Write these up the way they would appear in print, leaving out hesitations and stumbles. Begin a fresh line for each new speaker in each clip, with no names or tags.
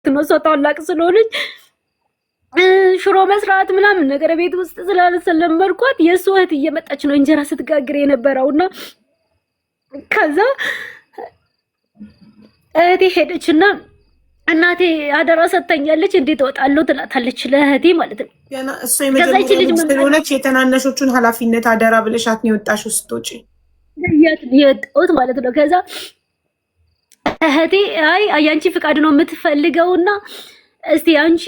ነው። ሰው ታላቅ ስለሆነች ሽሮ መስራት ምናምን ነገር ቤት ውስጥ ስላልሰለመርኳት የእሱ እህት እየመጣች ነው እንጀራ ስትጋግር የነበረውና ከዛ እህቴ ሄደችና እናቴ አደራ ሰጥተኛለች እንዴት እወጣለሁ ትላታለች ለእህቴ ማለት ነው።
እሱ የመጀመሪያ ልጅ ስለሆነች የተናነሾቹን ኃላፊነት አደራ ብለሻት ነው የወጣሽው ስትወጪ
የወጣሁት ማለት ነው። ከዛ እህቴ አይ ያንቺ ፍቃድ ነው የምትፈልገውና እስቲ አንቺ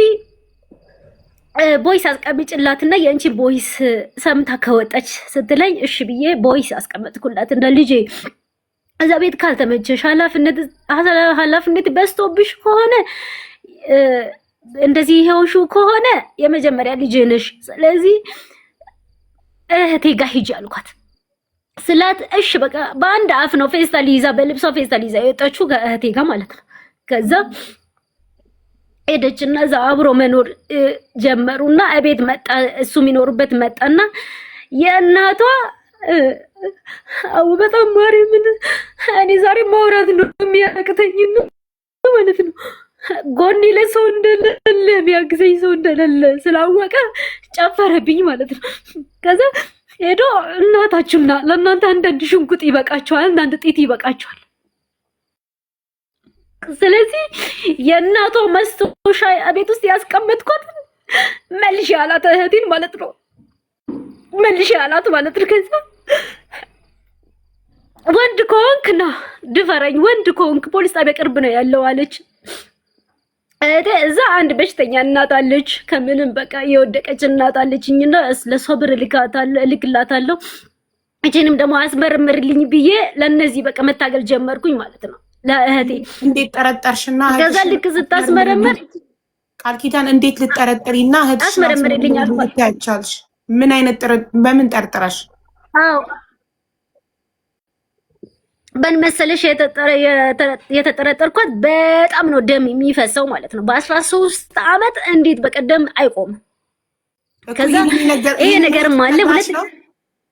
ቦይስ አስቀምጭላትና የአንቺ ቦይስ ሰምታ ከወጣች ስትለኝ እሺ ብዬ ቦይስ አስቀመጥኩላት እንደ ልጄ እዛ ቤት ካልተመቸሽ ኃላፊነት በዝቶብሽ ከሆነ እንደዚህ ይሄውሹ ከሆነ የመጀመሪያ ልጅ ነሽ፣ ስለዚህ እህቴ ጋር ሂጂ አልኳት ስላት እሺ በቃ በአንድ አፍ ነው ፌስታል ይዛ በልብሷ ፌስታል ይዛ የወጣችው ከእህቴ ጋር ማለት ነው። ከዛ ሄደችና እዛ አብሮ መኖር ጀመሩና እቤት መጣ እሱ የሚኖርበት መጣና የእናቷ አው በጣም ማርያምን እኔ ዛሬ ማውራት ነው የሚያቅተኝ ማለት ነው። ጎኔ ለሰው እንደሌለ የሚያግዘኝ ሰው እንደሌለ ስላወቀ ጨፈረብኝ ማለት ነው። ከዛ ሄዶ እናታችሁና ለእናንተ አንዳንድ ሽንኩጥ ይበቃቸዋል፣ አንዳንድ ጤት ይበቃቸዋል። ስለዚህ የእናቷ መስቶሻ ቤት ውስጥ ያስቀመጥኳት መልሽ ያላት እህቴን ማለት ነው። መልሽ ያላት ማለት ነው። ከዛ ወንድ ከሆንክ ና ድፈረኝ፣ ወንድ ከሆንክ ፖሊስ ጣቢያ ቅርብ ነው ያለው አለች። እዛ አንድ በሽተኛ እናት አለች፣ ከምንም በቃ የወደቀች እናት አለችኝና ለሶብር ልክላታለሁ እቺንም ደግሞ አስመርምርልኝ ብዬ ለነዚህ በቃ መታገል ጀመርኩኝ ማለት ነው። ለእህቴ
እንዴት ጠረጠርሽና
ከዛ ልክ ስታስመረምር
ቃል ኪዳን እንዴት ልጠረጥሪና እህትሽ
አስመረምርልኝ አልኳት።
ያቻልሽ ምን አይነት በምን ጠርጥራሽ?
አዎ በን መሰለሽ የተጠረጠርኳት በጣም ነው ደም የሚፈሰው ማለት ነው። በ13 ዓመት እንዴት በቀደም አይቆም። ከዛ ይሄ ነገርም አለ። ሁለት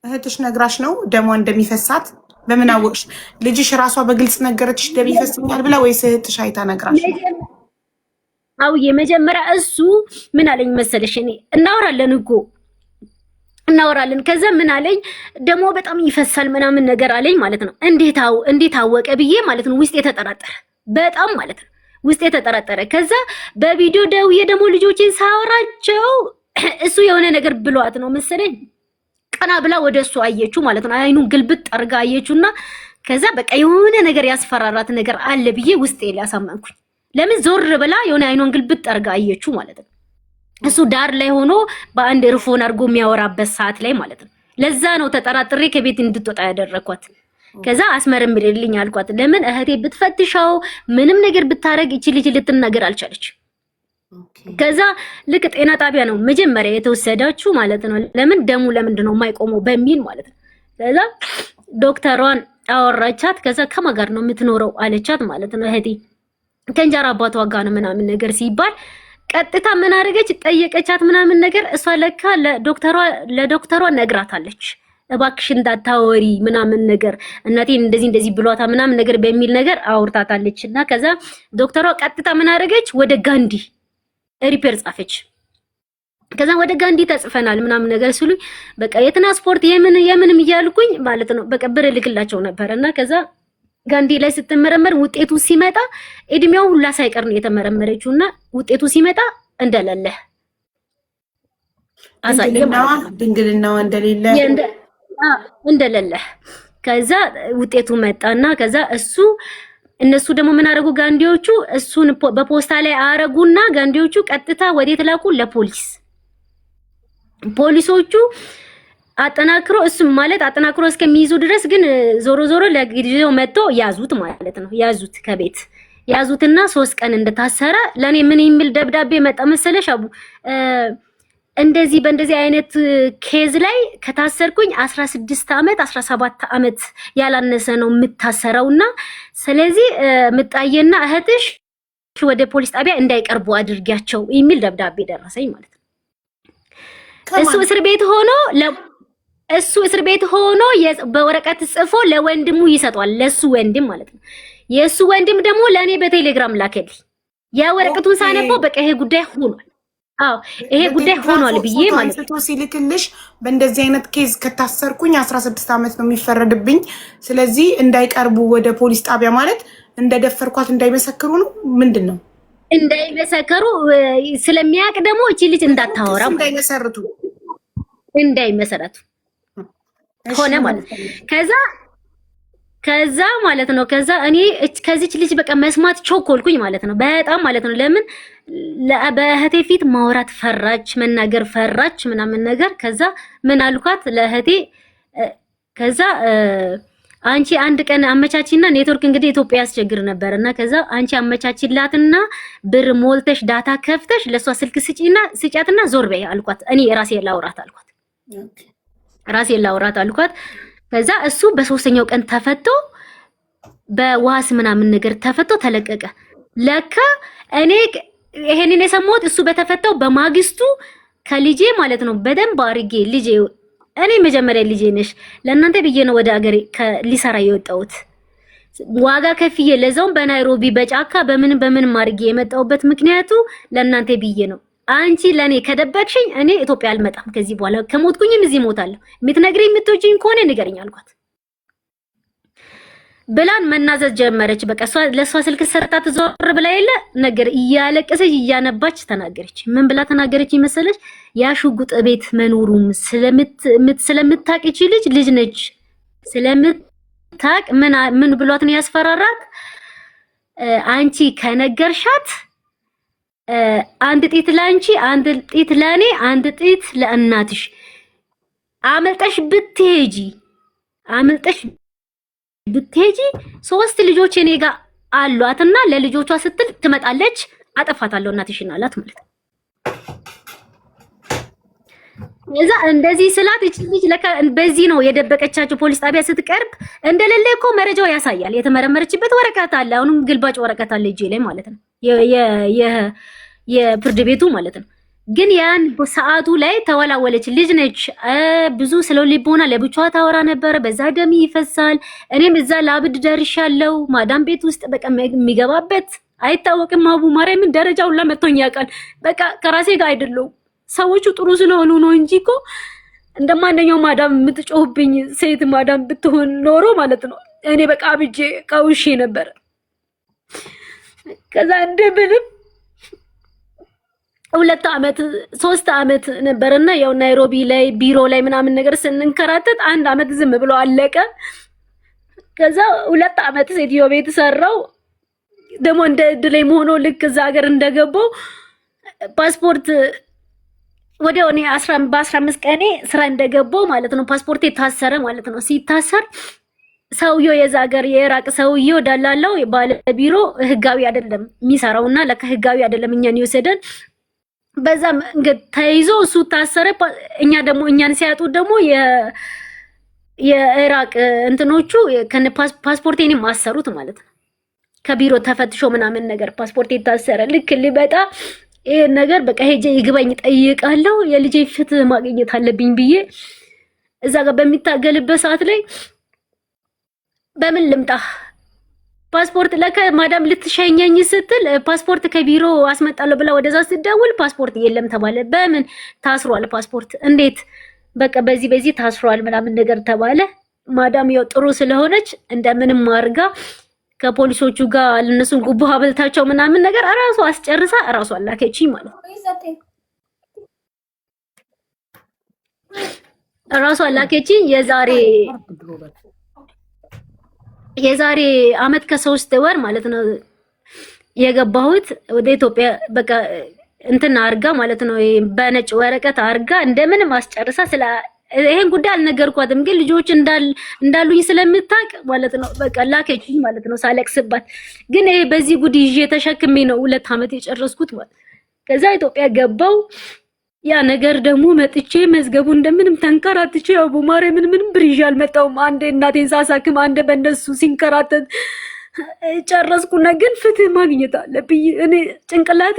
እህትሽ ነግራሽ ነው ደሟ እንደሚፈሳት? በምን አወቅሽ? ልጅሽ ራሷ በግልጽ ነገረችሽ ደም ይፈስኛል ብላ ወይስ እህትሽ አይታ ነግራሽ?
አው የመጀመሪያ እሱ ምን አለኝ መሰለሽ፣ እኔ እናወራለን ከዛ ምን አለኝ ደግሞ በጣም ይፈሳል ምናምን ነገር አለኝ ማለት ነው። እንዴት አወቀ ብዬ ማለት ነው ውስጥ የተጠራጠረ በጣም ማለት ነው ውስጥ የተጠራጠረ። ከዛ በቪዲዮ ደውዬ ደግሞ ልጆችን ሳወራቸው እሱ የሆነ ነገር ብሏት ነው መሰለኝ ቀና ብላ ወደ እሱ አየችው ማለት ነው። አይኑን ግልብጥ አርጋ አየችውና ከዛ በቃ የሆነ ነገር ያስፈራራት ነገር አለ ብዬ ውስጤ ሊያሳመንኩኝ ለምን ዞር ብላ የሆነ አይኑን ግልብጥ አርጋ አየችው ማለት ነው። እሱ ዳር ላይ ሆኖ በአንድ ርፎን አድርጎ የሚያወራበት ሰዓት ላይ ማለት ነው። ለዛ ነው ተጠራጥሬ ከቤት እንድትወጣ ያደረኳት። ከዛ አስመርምርልኝ አልኳት። ለምን እህቴ ብትፈትሻው ምንም ነገር ብታረግ እቺ ልጅ ልትናገር አልቻለች። ከዛ ልክ ጤና ጣቢያ ነው መጀመሪያ የተወሰደችው ማለት ነው። ለምን ደሙ ለምንድን ነው የማይቆመው በሚል ማለት ነው። ከዛ ዶክተሯን አወራቻት። ከዛ ከማን ጋር ነው የምትኖረው አለቻት ማለት ነው። እህቴ ከእንጀራ አባቷ ጋር ነው ምናምን ነገር ሲባል ቀጥታ ምን አደረገች ጠየቀቻት ምናምን ነገር። እሷ ለካ ለዶክተሯ ነግራታለች። እባክሽ እንዳታወሪ ምናምን ነገር እናቴን እንደዚህ ብሏታ ምናምን ነገር በሚል ነገር አውርታታለች። እና ከዛ ዶክተሯ ቀጥታ ምን አደረገች ወደ ጋንዲ ሪፔር ጻፈች። ከዛ ወደ ጋንዲ ተጽፈናል ምናምን ነገር ሲሉ በቃ የትራንስፖርት የምንም እያልኩኝ ማለት ነው በቃ ብር ልክላቸው ነበርና ከዛ ጋንዲ ላይ ስትመረመር ውጤቱ ሲመጣ እድሜው ሁላ ሳይቀር ነው የተመረመረችውና ውጤቱ ሲመጣ እንደሌለ
አሳየው። ድንግልናዋ
እንደሌለ ከዛ ውጤቱ መጣና ከዛ እነሱ ደግሞ ምን አደረጉ ጋንዲዎቹ እሱን በፖስታ ላይ አረጉና ጋንዲዎቹ ቀጥታ ወዴት ላኩ? ለፖሊስ። ፖሊሶቹ አጠናክሮ አጠናክሮ እስከሚይዙ ድረስ ግን ዞሮ ለጊዜው መጥቶ ያዙት ማለት ነው። ከቤት ያዙትና 3 ቀን እንደታሰረ ለኔ ምን የሚል ደብዳቤ መጣ መሰለሽ አቡ በእንደዚህ አይነት ኬዝ ላይ ከታሰርኩኝ 16 ዓመት 17 ዓመት ያላነሰ ነው የምታሰረውና ስለዚህ ምጣየና እህትሽ ወደ ፖሊስ ጣቢያ እንዳይቀርቡ አድርጊያቸው የሚል ደብዳቤ ደረሰኝ ማለት ነው። እሱ እስር ቤት ሆኖ በወረቀት ጽፎ ለወንድሙ ይሰጣል። ለሱ ወንድም ማለት ነው። የሱ ወንድም ደግሞ ለኔ በቴሌግራም ላከልኝ። ያ ወረቀቱን ሳነበው በቃ ይሄ ጉዳይ ሆኗል። አዎ ይሄ ጉዳይ ሆኗል ብዬ ማለት ነው።
ሲልክልሽ በእንደዚህ አይነት ኬዝ ከታሰርኩኝ 16 ዓመት ነው የሚፈረድብኝ። ስለዚህ እንዳይቀርቡ ወደ ፖሊስ ጣቢያ ማለት እንደደፈርኳት እንዳይመሰክሩ ነው። ምንድን ነው
እንዳይመሰክሩ ስለሚያውቅ ደግሞ እቺ ልጅ እንዳታወራ እንዳይመሰረቱ ሆነ ማለት ነው። ከዛ ማለት ነው እኔ ከዚች ልጅ በቃ መስማት ቾኮልኩኝ ማለት ነው። በጣም ማለት ነው። ለምን በእህቴ ፊት ማውራት ፈራች፣ መናገር ፈራች ምናምን ነገር። ከዛ ምን አልኳት ለእህቴ፣ ከዛ አንቺ አንድ ቀን አመቻችና ኔትወርክ እንግዲህ ኢትዮጵያ ያስቸግር ነበርና ከዛ አንቺ አመቻችላትና ብር ሞልተሽ ዳታ ከፍተሽ ለሷ ስልክ ስጫትና ዞር በይ አልኳት። እኔ ራሴ ላውራት አልኳት። ከዛ እሱ በሶስተኛው ቀን ተፈቶ በዋስ ምናምን ነገር ተፈቶ ተለቀቀ። ለካ እኔ ይሄንን የሰማሁት እሱ በተፈታው በማግስቱ ከልጄ ማለት ነው በደንብ አድርጌ ልጄ፣ እኔ መጀመሪያ ልጄ ነሽ ለእናንተ ብዬ ነው ወደ ሀገሬ ሊሰራ የወጣሁት። ዋጋ ከፍዬ ለዛውም በናይሮቢ በጫካ በምን አድርጌ የመጣሁበት ምክንያቱ ለእናንተ ብዬ ነው። አንቺ ለኔ ከደበቅሽኝ እኔ ኢትዮጵያ አልመጣም ከዚህ በኋላ፣ ከሞትኩኝም እዚህ ሞታለሁ። የምትነግሪኝ የምትወጂኝ ከሆነ ንገሪኝ አልኳት። ብላን መናዘዝ ጀመረች። በቃ ለሷ ስልክ ሰጣት ዞር ብላ የለ ነገር እያለቀሰች እያነባች ተናገረች። ምን ብላ ተናገረች መሰለሽ? ያ ሽጉጥ ቤት መኖሩም ስለምታቅ እቺ ልጅ ነች ስለምታቅ ምን ብሏት ነው ያስፈራራት? አንቺ ከነገርሻት አንድ ጢት ላንቺ፣ አንድ ጢት ለኔ፣ አንድ ጢት ለእናትሽ አመልጠሽ ብትሄጂ 3 ልጆች እኔ ጋር አሏትና ለልጆቿ ስትል ትመጣለች፣ አጠፋታለሁ እናትሽን አላት ማለት ነው። እዛ እንደዚህ ስላት እቺ ልጅ ለካ በዚህ ነው የደበቀቻቸው። ፖሊስ ጣቢያ ስትቀርብ እንደሌለ እኮ መረጃው ያሳያል። የተመረመረችበት ወረቀት አለ። አሁንም ግልባጭ ወረቀት አለ እጄ ላይ ማለት ነው፣ የፍርድ ቤቱ ማለት ነው። ግን ያን ሰዓቱ ላይ ተወላወለች። ልጅ ነች፣ ብዙ ስለው ሊቦና ለብቻዋ ታወራ ነበረ። በዛ ደም ይፈሳል። እኔም እዛ ላብድ ደርሻለሁ። ማዳም ቤት ውስጥ በቃ የሚገባበት አይታወቅም። አቡ ማርያምን ደረጃው ሁላ መጥቶኝ ያውቃል። በቃ ከራሴ ጋር አይደለሁም። ሰዎቹ ጥሩ ስለሆኑ ነው እንጂ እኮ እንደማንኛው ማዳም የምትጮህብኝ ሴት ማዳም ብትሆን ኖሮ ማለት ነው እኔ በቃ አብጄ ቀውሼ ነበር። ከዛ እንደምንም 2 ዓመት 3 ዓመት ነበርና ያው ናይሮቢ ላይ ቢሮ ላይ ምናምን ነገር ስንንከራተት 1 ዓመት ዝም ብሎ አለቀ። ከዛ 2 ዓመት ሴትዮ ቤት ሰራው። ደግሞ እንደ እድለኝ ሆኖ ልክ እዛ ሀገር እንደገባው ፓስፖርት ወዲያው እኔ በ15 ቀኔ ስራ እንደገባው ማለት ነው ፓስፖርት የታሰረ ማለት ነው። ሲታሰር ሰውየው የዛ ሀገር የኢራቅ ሰውየው ዳላላው ባለ ቢሮ ህጋዊ አይደለም የሚሰራውና ለካ ህጋዊ አይደለም እኛን ይወሰደን። በዛ መንገድ ተይዞ እሱ ታሰረ። እኛን ሲያጡ ደግሞ የኢራቅ እንትኖቹ ከነ ፓስፖርቴን ማሰሩት ማለት ነው። ከቢሮ ተፈትሾ ምናምን ነገር ፓስፖርት የታሰረ ልክ ሊበጣ ይሄ ነገር በቃ ሄጄ ይግባኝ ጠይቃለሁ፣ የልጄ ፍትህ ማግኘት አለብኝ ብዬ እዛ ጋር በሚታገልበት ሰዓት ላይ በምን ልምጣ ፓስፖርት ለከ ማዳም ልትሸኘኝ ስትል ፓስፖርት ከቢሮ አስመጣለሁ ብላ ወደዛ ስትደውል ፓስፖርት የለም ተባለ። በምን ታስሯል ፓስፖርት? እንዴት? በቃ በዚህ ታስሯል ምናምን ነገር ተባለ። ማዳም ያው ጥሩ ስለሆነች እንደምንም አድርጋ ከፖሊሶቹ ጋር ለነሱን ጉቦ አበልታቸው ምናምን ነገር እራሱ አስጨርሳ እራሱ አላከችኝ ማለት ነው። እራሱ አላከችኝ። የዛሬ አመት ከ3 ወር ማለት ነው የገባሁት ወደ ኢትዮጵያ። በቃ እንትን አርጋ ማለት ነው በነጭ ወረቀት አርጋ እንደምንም አስጨርሳ ይሄን ጉዳይ አልነገርኳትም፣ ግን ልጆች እንዳሉኝ ስለምታውቅ ማለት ነው በቃ ላከችኝ ማለት ነው ሳለቅስባት። ግን ይሄ በዚህ ጉድ ይዤ ተሸክሜ ነው 2 ዓመት የጨረስኩት ማለት። ከዛ ኢትዮጵያ ገባው። ያ ነገር ደግሞ መጥቼ መዝገቡ እንደምንም ተንከራትቼ አቡ ማርያምን ምንም ብር ይዤ አልመጣሁም። አንዴ እናቴን ሳሳክም አንዴ በእነሱ ሲንከራተት ጨረስኩና፣ ግን ፍትህ ማግኘት አለብኝ እኔ ጭንቅላቴ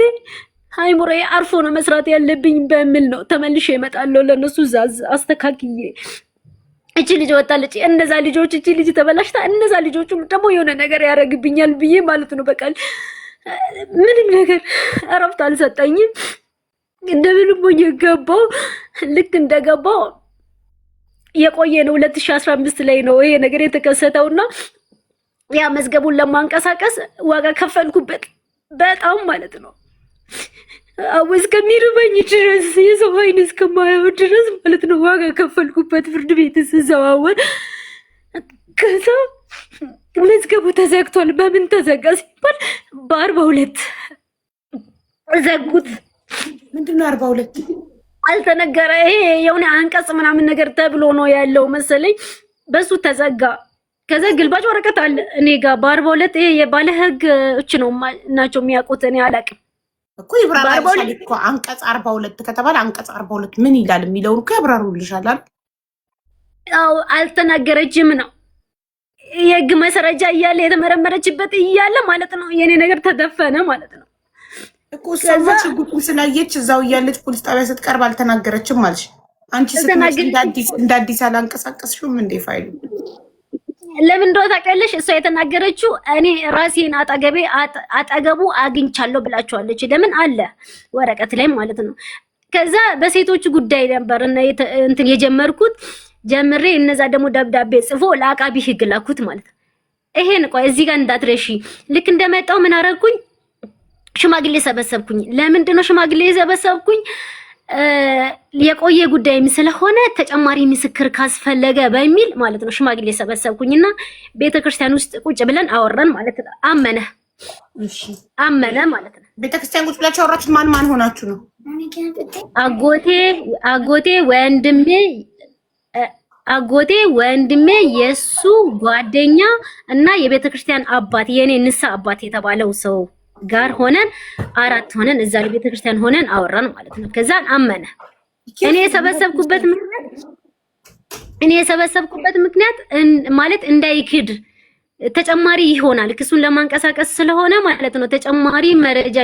አይሙሬ አርፎ ነው መስራት ያለብኝ በሚል ነው ተመልሼ እመጣለሁ። ለነሱ ዛዝ አስተካክዬ እቺ ልጅ ወጣለች፣ እነዛ ልጆች እቺ ልጅ ተበላሽታ እነዛ ልጆቹ ደግሞ የሆነ ነገር ያደርግብኛል ብዬ ማለት ነው በቃ ምንም ነገር እረፍት አልሰጠኝም። እንደምንም ሆኜ ገባው። ልክ እንደገባው የቆየ ነው 2015 ላይ ነው ይሄ ነገር የተከሰተውና ያ መዝገቡን ለማንቀሳቀስ ዋጋ ከፈልኩበት በጣም ማለት ነው። እስከሚርበኝ ድረስ የሰው ዓይን እስከማየው ድረስ ማለት ነው ዋጋ ከፈልኩበት። ፍርድ ቤት ስዘዋወር ከዛ መዝገቡ ተዘግቷል። በምን ተዘጋ ሲባል በ42 ዘጉት።
ምንድነው 42?
አልተነገረ። ይሄ የሆነ አንቀጽ ምናምን ነገር ተብሎ ነው ያለው መሰለኝ። በሱ ተዘጋ። ከዛ ግልባጭ ወረቀት አለ እኔ ጋር በ42 ይሄ የባለ ህጎች ነው ናቸው የሚያውቁት። እኔ አላውቅም
እኮ ይብራራልሻል እኮ አንቀጽ 42 ከተባለ አንቀጽ 42 ምን ይላል የሚለውን እኮ ያብራሩልሻል አይደል?
አዎ አልተናገረችም ነው የህግ መሰረጃ እያለ የተመረመረችበት እያለ ማለት ነው የኔ ነገር ተደፈነ ማለት ነው
እኮ። ሰማች ጉጡን ስላየች እዛው እያለች ፖሊስ ጣቢያ ስትቀርብ አልተናገረችም ማለሽ። አንቺ ስትመጪ እንደ አዲስ አላንቀሳቀስሽም እንዴ ፋይሉ?
ለምን እንደው ታውቂያለሽ? እሷ የተናገረችው እኔ ራሴን አጠገቡ አግኝቻለሁ ብላችኋለች። ለምን አለ ወረቀት ላይ ማለት ነው። ከዛ በሴቶች ጉዳይ ነበር እንትን የጀመርኩት ጀምሬ እነዛ ደግሞ ደብዳቤ ጽፎ ለአቃቢ ህግ ላኩት ማለት ነው። ይሄን ቆይ እዚህ ጋር እንዳትረሺ። ልክ እንደመጣው ምን አደረኩኝ? ሽማግሌ ሰበሰብኩኝ። ለምንድን ነው ሽማግሌ ሰበሰብኩኝ? የቆየ ጉዳይም ስለሆነ ተጨማሪ ምስክር ካስፈለገ በሚል ማለት ነው ሽማግሌ ሰበሰብኩኝና ቤተክርስቲያን ውስጥ ቁጭ ብለን አወራን ማለት ነው። አመነ ማለት ነው።
ቤተክርስቲያን ቁጭ ብላችሁ አወራችሁ? ማን ማን ሆናችሁ ነው?
አጎቴ ወንድሜ የሱ ጓደኛ እና የቤተክርስቲያን አባት የኔ ንሳ አባት የተባለው ሰው ጋር ሆነን 4 ሆነን እዛ ቤተክርስቲያን ሆነን አወራን ማለት ነው። ከዛን አመነ። እኔ የሰበሰብኩበት ምክንያት ማለት እንዳይክድ ተጨማሪ ይሆናል ክሱን ለማንቀሳቀስ ስለሆነ ማለት ነው። ተጨማሪ መረጃ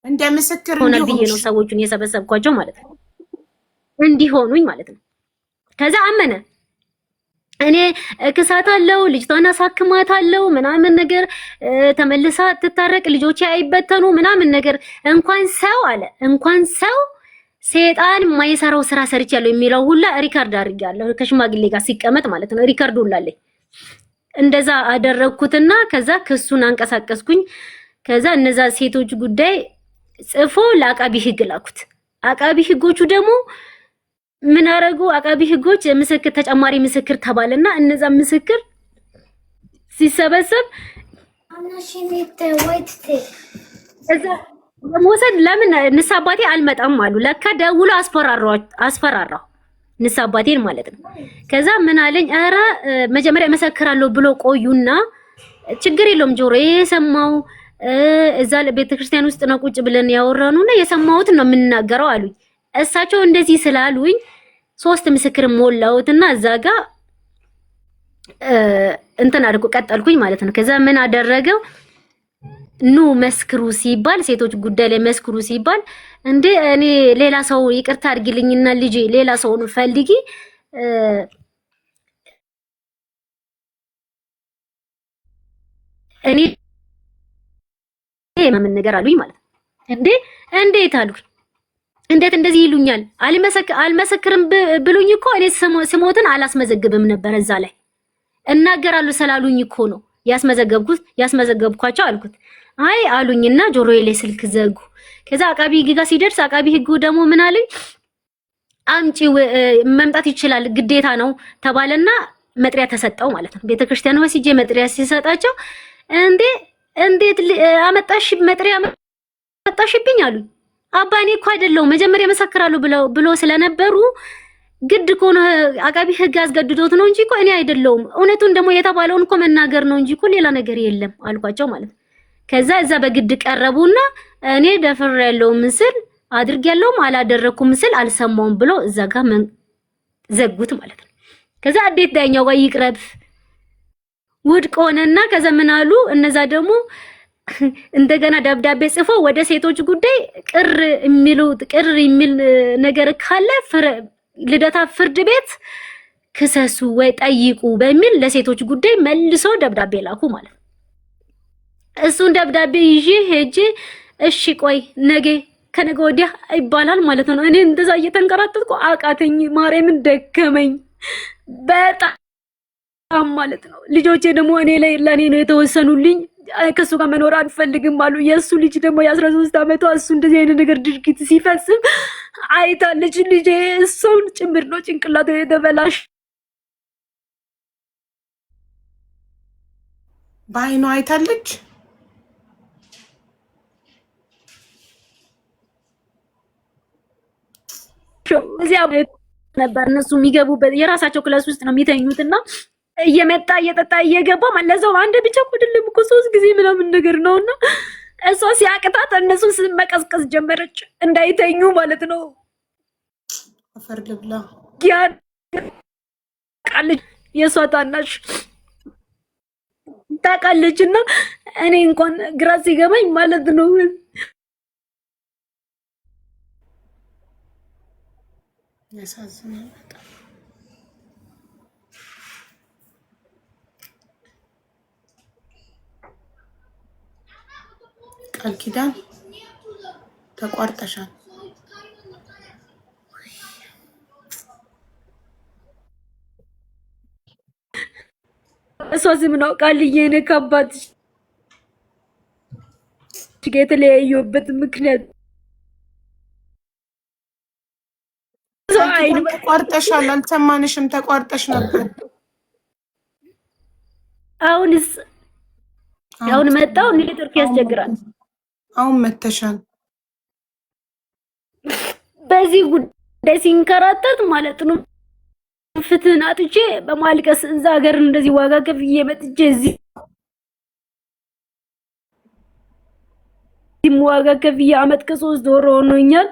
እንደ ምስክር
ይሆናል ብዬ ነው ሰዎቹን የሰበሰብኳቸው ማለት ነው፣ እንዲሆኑኝ ማለት ነው። ከዛ አመነ። እኔ ክሳታለሁ፣ ልጅቷን አሳክማታለሁ ምናምን ነገር ተመልሳ ትታረቅ፣ ልጆቼ አይበተኑ ምናምን ነገር እንኳን ሰው ሴጣን የማይሰራው ስራ ሰርቻለሁ የሚለው ሁላ ሪካርድ አድርጌያለሁ ከሽማግሌ ጋር ሲቀመጥ ማለት ነው። ሪካርድ ሁላ አለኝ። እንደዛ አደረግኩትና ከዛ ክሱን አንቀሳቀስኩኝ። ከዛ እነዛ ሴቶች ጉዳይ ጽፎ ለአቃቢ ህግ ላኩት። አቃቢ ህጎቹ ደግሞ ምን አረጉ? አቃቢ ህጎች ምስክር ተጨማሪ ምስክር ተባለና እነዛ ምስክር ሲሰበሰብ እዛ ለሞሰድ ለምን ንሳ አባቴ አልመጣም አሉ። ለካ ደውሎ አስፈራራው ንሳ አባቴን ማለት ነው። ከዛ ምን አለኝ? ኧረ መጀመሪያ መሰክራለሁ ብሎ ቆዩና ችግር የለውም ጆሮ የሰማው እዛ ቤተክርስቲያን ውስጥ ነው ቁጭ ብለን ያወራኑና የሰማሁትን ነው የምንናገረው አሉኝ። እሳቸው እንደዚህ ስላሉኝ 3 ምስክር ሞላውትና እዛ ጋር እንትን አድርጎ ቀጠልኩኝ ማለት ነው። ከዛ ምን አደረገው? ኑ መስክሩ ሲባል ሴቶች ጉዳይ ላይ መስክሩ ሲባል እንዴ እኔ ሌላ ሰው ይቅርታ አድርጊልኝና ልጄ ሌላ ሰውን ፈልጊ እኔ ምን ነገር አሉኝ ማለት ነው። እንዴት አሉኝ? እንዴት እንደዚህ ይሉኛል? አልመሰክርም ብሉኝ እኮ እኔ ስሞትን አላስመዘግብም ነበር። እዛ ላይ እናገራለሁ ስላሉኝ እኮ ነው ያስመዘገብኳቸው አልኩት። አይ አሉኝና ጆሮዬ ላይ ስልክ ዘጉ። ከዛ አቃቢ ህግ ጋር ሲደርስ አቃቢ ህጉ ደግሞ ምን አለኝ? አምጪ መምጣት ይችላል ግዴታ ነው ተባለና መጥሪያ ተሰጠው ማለት ነው። ቤተክርስቲያን ወስጄ መጥሪያ ሲሰጣቸው እንዴት መጥሪያ አመጣሽብኝ አሉኝ። አባኔ እኮ አይደለሁም መጀመሪያ መሰክራለሁ ብሎ ስለነበሩ ግድ እኮ ነው አቃቢ ህግ አስገድዶት ነው እንጂ እኮ እኔ አይደለሁም። እውነቱን ደግሞ የተባለውን እኮ መናገር ነው እንጂ እኮ ሌላ ነገር የለም አልኳቸው ማለት ነው። ከዛ እዛ በግድ ቀረቡና እኔ ደፍሬያለሁ ምስል አድርጌያለሁም አላደረኩም ምስል አልሰማውም ብሎ እዛ ጋር ዘጉት ማለት ነው። ከዛ አዴት ዳኛው ጋር ይቅረብ ውድቅ ሆነና ከዛ ምን አሉ እነዛ ደግሞ እንደገና ደብዳቤ ጽፎ ወደ ሴቶች ጉዳይ ቅር የሚል ነገር ካለ ልደታ ፍርድ ቤት ክሰሱ ወይ ጠይቁ በሚል ለሴቶች ጉዳይ መልሶ ደብዳቤ ላኩ ማለት ነው። እሱን ደብዳቤ ይዤ ሄጄ እሺ ቆይ ነገ ከነገ ወዲያ ይባላል ማለት ነው። እኔ እንደዛ እየተንከራተትኩ አቃተኝ፣ ማርያምን ደከመኝ በጣም ማለት ነው። ልጆቼ ደግሞ እኔ ላይ ለኔ ነው የተወሰኑልኝ። ከሱ ጋር መኖር አልፈልግም አሉ። የእሱ ልጅ ደግሞ የ13 ዓመቷ እሱ እንደዚህ አይነት ነገር ድርጊት ሲፈጽም አይታለች። ልጄ እሱን ጭምር ነው ጭንቅላቱ የተበላሽ
በአይኗ አይታለች።
እዚያ ነበር እነሱ የሚገቡበት የራሳቸው ክላስ ውስጥ ነው የሚተኙትና እየመጣ እየጠጣ እየገባ ማለዛው አንድ ብቻ እኮ አይደለም እኮ 3 ጊዜ ምናምን ነገር ነውና እሷ ሲያቅታት እነሱን መቀስቀስ ጀመረች እንዳይተኙ ማለት ነው።
አፈር ልብላ
ያን ቃልጅ የሷ ታናሽ ታውቃለችና እኔ እንኳን ግራ ሲገባኝ ማለት ነው
ያሳዝናል። ቃል ኪዳን ተቋርጠሻል።
እሷ ስም ነው ቃልዬ ነው ከአባትሽ ጋር የተለያዩበት ምክንያት
ተቋርጠሻል። አልሰማንሽም። ተቋርጠሽ ነበር።
አሁን መጣው ኔትወርክ ያስቸግራል።
አሁን መተሻል።
በዚህ ጉዳይ ሲንከራተት ማለት ነው ፍትህን አጥቼ በማልቀስ እዛ ሀገር እንደዚህ ዋጋ ከፍዬ መጥቼ እዚህ ዋጋ ከፍዬ አመት ከ3 ወር ሆኖኛል።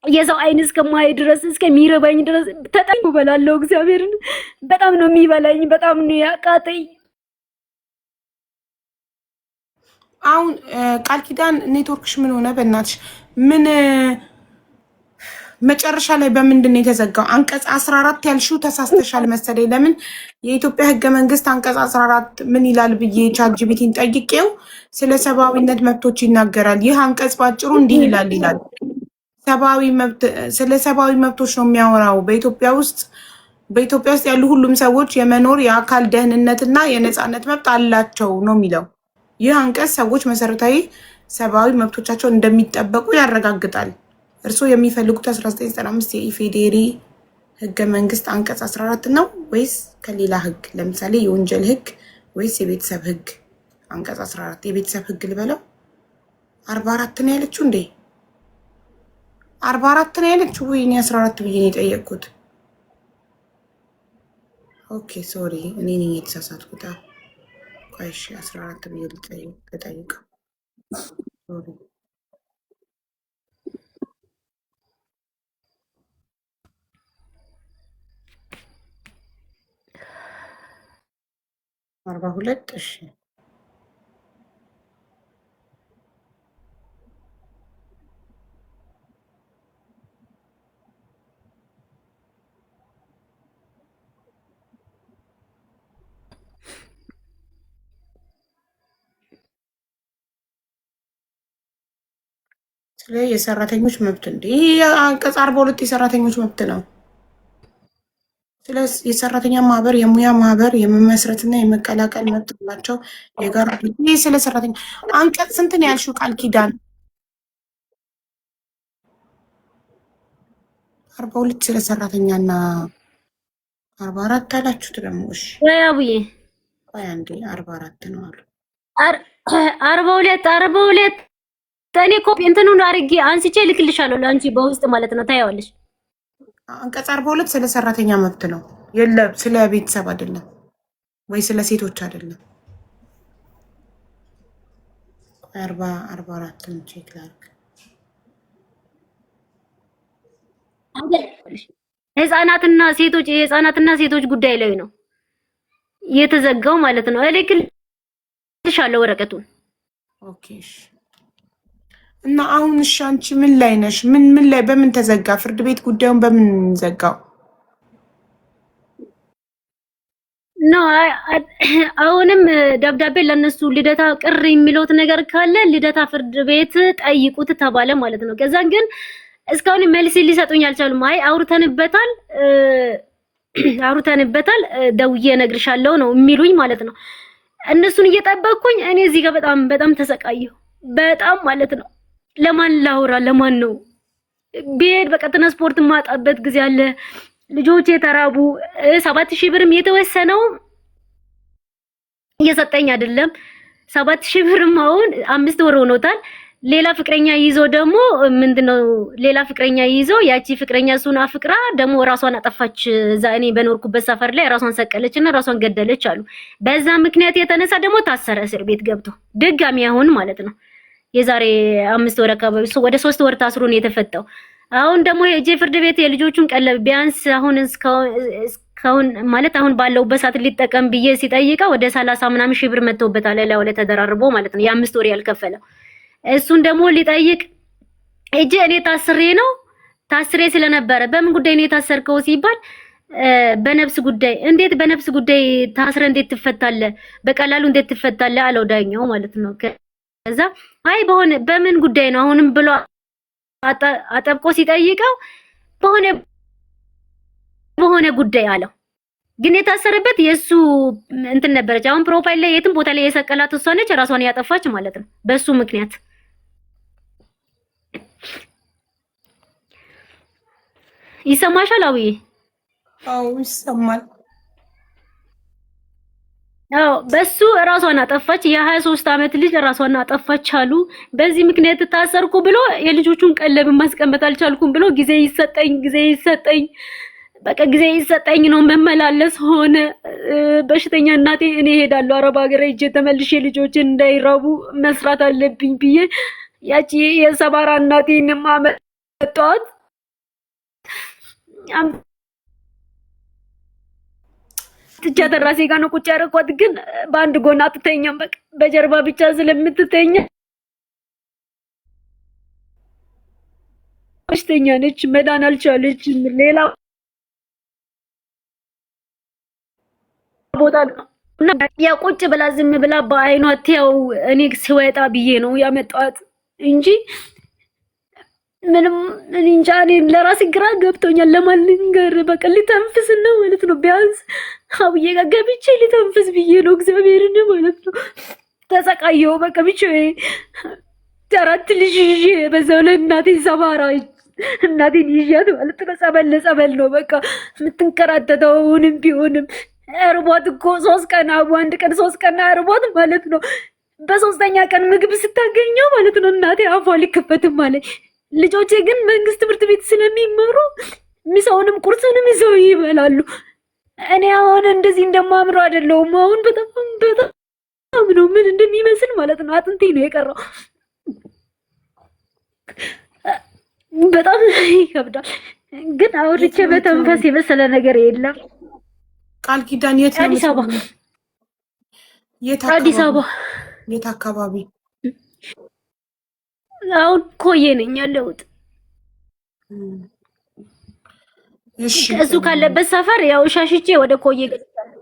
የሰው አይን እስከማይ ድረስ እስከሚረባኝ ድረስ ተጠቅሞ በላለው እግዚአብሔርን በጣም ነው የሚበላኝ። በጣም ነው ያቃተኝ።
አሁን ቃል ኪዳን ኔትወርክሽ ምን ሆነ? በእናትሽ ምን መጨረሻ ላይ በምንድን ነው የተዘጋው? አንቀጽ 14 ያልሽው ተሳስተሻል መሰለኝ። ለምን የኢትዮጵያ ሕገ መንግስት አንቀጽ 14 ምን ይላል ብዬ ቻትጂፒቲን ጠይቄው ስለ ሰብአዊነት መብቶች ይናገራል። ይህ አንቀጽ ባጭሩ እንዲህ ይላል ስለ ሰብአዊ መብቶች ነው የሚያወራው። በኢትዮጵያ ውስጥ ያሉ ሁሉም ሰዎች የመኖር የአካል ደህንነትና የነፃነት መብት አላቸው ነው የሚለው። ይህ አንቀጽ ሰዎች መሰረታዊ ሰብአዊ መብቶቻቸው እንደሚጠበቁ ያረጋግጣል። እርስዎ የሚፈልጉት 1995 የኢፌዴሪ ህገ መንግስት አንቀጽ 14 ነው ወይስ ከሌላ ህግ? ለምሳሌ የወንጀል ህግ ወይስ የቤተሰብ ህግ? አንቀጽ 14 የቤተሰብ ህግ ልበለው። 44 ነው ያለችው እንዴ? 44 ነው ያለችው ወይ? እኔ 14 ብዬ ነው የጠየቅኩት። ኦኬ ሶሪ፣ እኔ ነኝ የተሳሳትኩት። ቆይ እሺ 14 ብዬ ልጠይቀው። ሶሪ 42 እሺ ስለ የሰራተኞች መብት እንዴ አንቀጽ 42 የሰራተኞች መብት ነው። ስለ የሰራተኛ ማህበር የሙያ ማህበር የመመስረትና የመቀላቀል መብት አላቸው። የጋራ ይሄ ስለ ሰራተኛ አንቀጽ ስንት ነው ያልሽው ቃል ኪዳን? 42 ስለ ሰራተኛና 44 አላችሁት ደግሞ። እሺ
ወይ አቡዬ
ቆይ አንዴ 44 ነው አሉ
42 እኔ ኮፒ እንትኑን አድርጌ አንስቼ ልክልሻለሁ ለአንቺ በውስጥ ማለት ነው። ታያዋለሽ።
አንቀጽ 42 ስለ ሰራተኛ መብት ነው። የለም ስለ ቤተሰብ አይደለም ወይ ስለ ሴቶች አይደለም። 44 ቼክ ላድርግ።
ህፃናትና ሴቶች የህፃናትና ሴቶች ጉዳይ ላይ ነው የተዘጋው ማለት ነው። እልክልሻለሁ ወረቀቱን።
ኦኬ እና አሁን እሺ አንቺ ምን ላይ ነሽ? ምን ላይ በምን ተዘጋ? ፍርድ ቤት ጉዳዩን በምን ዘጋው?
ኖ አሁንም ደብዳቤ ለነሱ ልደታ ቅር የሚሉት ነገር ካለ ልደታ ፍርድ ቤት ጠይቁት ተባለ ማለት ነው። ከዛን ግን እስካሁን መልስ ሊሰጡኝ አልቻሉም። አይ አውርተንበታል ደውዬ እነግርሻለሁ ነው የሚሉኝ ማለት ነው። እነሱን እየጠበቅኩኝ እኔ እዚህ ጋር በጣም ተሰቃየሁ። በጣም ማለት ነው። ለማን ላውራ? ለማን ነው ቤት በቃ ትራንስፖርት ማጣበት ጊዜ አለ። ልጆቼ ተራቡ። 7000 ብርም የተወሰነው እየሰጠኝ አይደለም። 7000 ብርም አሁን 5 ወር ሆኖታል። ሌላ ፍቅረኛ ይዞ ደግሞ ምንድነው ሌላ ፍቅረኛ ይዞ ያቺ ፍቅረኛ እሱን አፍቅራ ደግሞ ራሷን አጠፋች። እዛ እኔ በኖርኩበት ሰፈር ላይ ራሷን ሰቀለችና ራሷን ገደለች አሉ። በዛ ምክንያት የተነሳ ደግሞ ታሰረ እስር ቤት ገብቶ ድጋሚ አሁን ማለት ነው። የዛሬ 5 ወር አካባቢ ወደ 3 ወር ታስሮ ነው የተፈታው። አሁን ደግሞ የጄ ፍርድ ቤት የልጆቹን ቀለብ ቢያንስ አሁን እስካሁን ማለት አሁን ባለው በሳት ሊጠቀም ብዬ ሲጠይቀው ወደ 30 ምናምን ሺህ ብር መጥቶበታል ላይ ወለ ተደራርቦ ማለት ነው። የ5 ወር ያልከፈለው እሱን ደግሞ ሊጠይቅ እጄ እኔ ታስሬ ስለነበረ በምን ጉዳይ ነው የታሰርከው ሲባል በነፍስ ጉዳይ። እንዴት በነፍስ ጉዳይ ታስረ እንዴት ትፈታለህ? በቀላሉ እንዴት ትፈታለህ አለው ዳኛው ማለት ነው። ከዛ አይ በምን ጉዳይ ነው አሁንም ብሎ አጠብቆ ሲጠይቀው በሆነ ጉዳይ አለው። ግን የታሰረበት የሱ እንትን ነበረች። አሁን ፕሮፋይል ላይ የትም ቦታ ላይ የሰቀላት እሷ ነች፣ ራሷን ያጠፋች ማለት ነው በሱ ምክንያት። ይሰማሻል?
አዎ ይሰማል።
አዎ በሱ ራሷን አጠፋች። የ23 ዓመት ልጅ ራሷን አጠፋች አሉ። በዚህ ምክንያት ታሰርኩ ብሎ የልጆቹን ቀለብ ማስቀመጥ አልቻልኩም ብሎ ጊዜ ይሰጠኝ በቃ ጊዜ ይሰጠኝ ነው መመላለስ ሆነ። በሽተኛ እናቴ እኔ ሄዳለሁ አረብ ሀገር ሄጄ ተመልሼ ልጆችን እንዳይራቡ መስራት አለብኝ ብዬ ያቺ የሰባራ እናቴን ማመጣት ትቻት ራሴ ጋር ነው ቁጭ ያደረኳት። ግን በአንድ ጎን አትተኛም፣ በቃ በጀርባ ብቻ ስለምትተኛ በሽተኛ ነች፣ መዳን አልቻለችም። ሌላ ቦታ እና ያ ቁጭ ብላ ዝም ብላ በአይኗ ትያው እኔ ሲወጣ ብዬ ነው ያመጣኋት እንጂ ምንም እንጃ። እኔ ለራሴ ግራ ገብቶኛል። ለማን ልንገር? በቃ ሊተንፍስ ነው ማለት ነው። ቢያንስ አብዬ ጋር ገብቼ ሊተንፍስ ብዬ ነው እግዚአብሔርን ማለት ነው። ተሰቃየሁ በቃ ብቻዬ 4 ልጅ ይዤ በዛው ላይ እናቴ ሰባራ እናቴን ይዣት ማለት ነው። ጸበል ነው በቃ የምትንከራተተው። አሁንም ቢሆንም እርቦት እኮ 3 ቀን 1 ቀን 3 ቀን እርቦት ማለት ነው። በ3ኛ ቀን ምግብ ስታገኘው ማለት ነው እናቴ አፏ ሊከፈትም ማለት። ልጆቼ ግን መንግስት ትምህርት ቤት ስለሚመሩ ምሳውንም ቁርስንም ይዘው ይበላሉ። እኔ አሁን እንደዚህ እንደማምረው አይደለሁም። አሁን በጣም ነው ምን እንደሚመስል ማለት ነው። አጥንቴ ነው የቀረው። በጣም ይከብዳል። ግን አውርቼ በተንፈስ የመሰለ ነገር የለም።
ቃል ኪዳን የት ነው?
አዲስ አበባ። አዲስ አበባ
የት አካባቢ?
አሁን ኮዬ ነኝ ያለሁት።
እሺ
እሱ ካለበት ሰፈር ያው ሻሽቼ ወደ ኮዬ ገብቻለሁ።